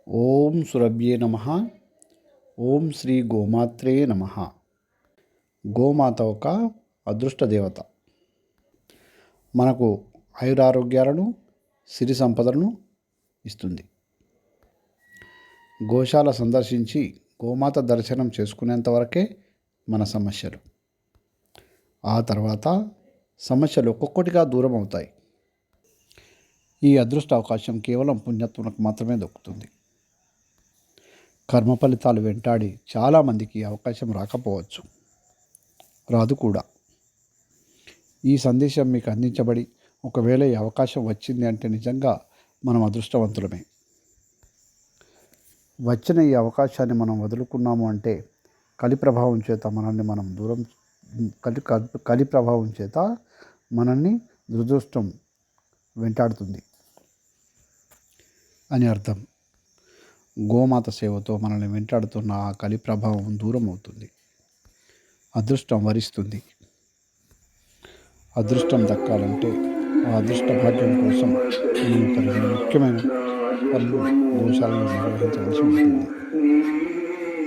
ఓం సురభ్యే నమః. ఓం శ్రీ గోమాత్రే నమః. గోమాత ఒక అదృష్ట దేవత. మనకు ఆయురారోగ్యాలను, సిరి సంపదలను ఇస్తుంది. గోశాల సందర్శించి గోమాత దర్శనం చేసుకునేంత వరకే మన సమస్యలు. ఆ తర్వాత సమస్యలు ఒక్కొక్కటిగా దూరం అవుతాయి. ఈ అదృష్ట అవకాశం కేవలం పుణ్యాత్ములకు మాత్రమే దొరుకుతుంది. కర్మ ఫలితాలు వెంటాడి చాలామందికి అవకాశం రాకపోవచ్చు, రాదు కూడా. ఈ సందేశం మీకు అందించబడి ఒకవేళ ఈ అవకాశం వచ్చింది అంటే నిజంగా మనం అదృష్టవంతులమే. వచ్చిన ఈ అవకాశాన్ని మనం వదులుకున్నాము అంటే కలి ప్రభావం చేత మనల్ని మనం దూరం కలి ప్రభావం చేత మనల్ని దురదృష్టం వెంటాడుతుంది అని అర్థం. గోమాత సేవతో మనల్ని వెంటాడుతున్న ఆ కలి ప్రభావం దూరం అవుతుంది. అదృష్టం వరిస్తుంది. అదృష్టం దక్కాలంటే ఆ అదృష్ట భాగ్యం కోసం మనం ఒక రెండు ముఖ్యమైన పనులు గోశాలలో నిర్వహించవలసి ఉంటుంది.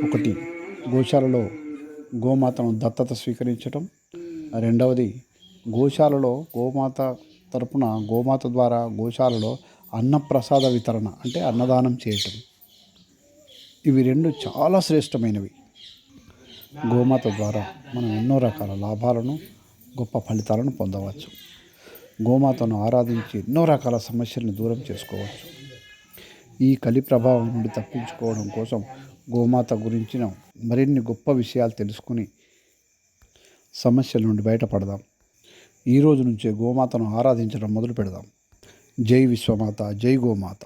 ఒకటి, గోశాలలో గోమాతను దత్తత స్వీకరించటం. రెండవది, గోశాలలో గోమాత తరపున గోమాత ద్వారా గోశాలలో అన్నప్రసాద వితరణ అంటే అన్నదానం చేయటం. ఇవి రెండు చాలా శ్రేష్టమైనవి. గోమాత ద్వారా మనం ఎన్నో రకాల లాభాలను, గొప్ప ఫలితాలను పొందవచ్చు. గోమాతను ఆరాధించి ఎన్నో రకాల సమస్యలను దూరం చేసుకోవచ్చు. ఈ కలి ప్రభావం నుండి తప్పించుకోవడం కోసం గోమాత గురించిన మరిన్ని గొప్ప విషయాలు తెలుసుకుని సమస్యల నుండి బయటపడదాం. ఈ రోజు నుంచే గోమాతను ఆరాధించడం మొదలు పెడదాం. జై విశ్వమాత, జై గోమాత.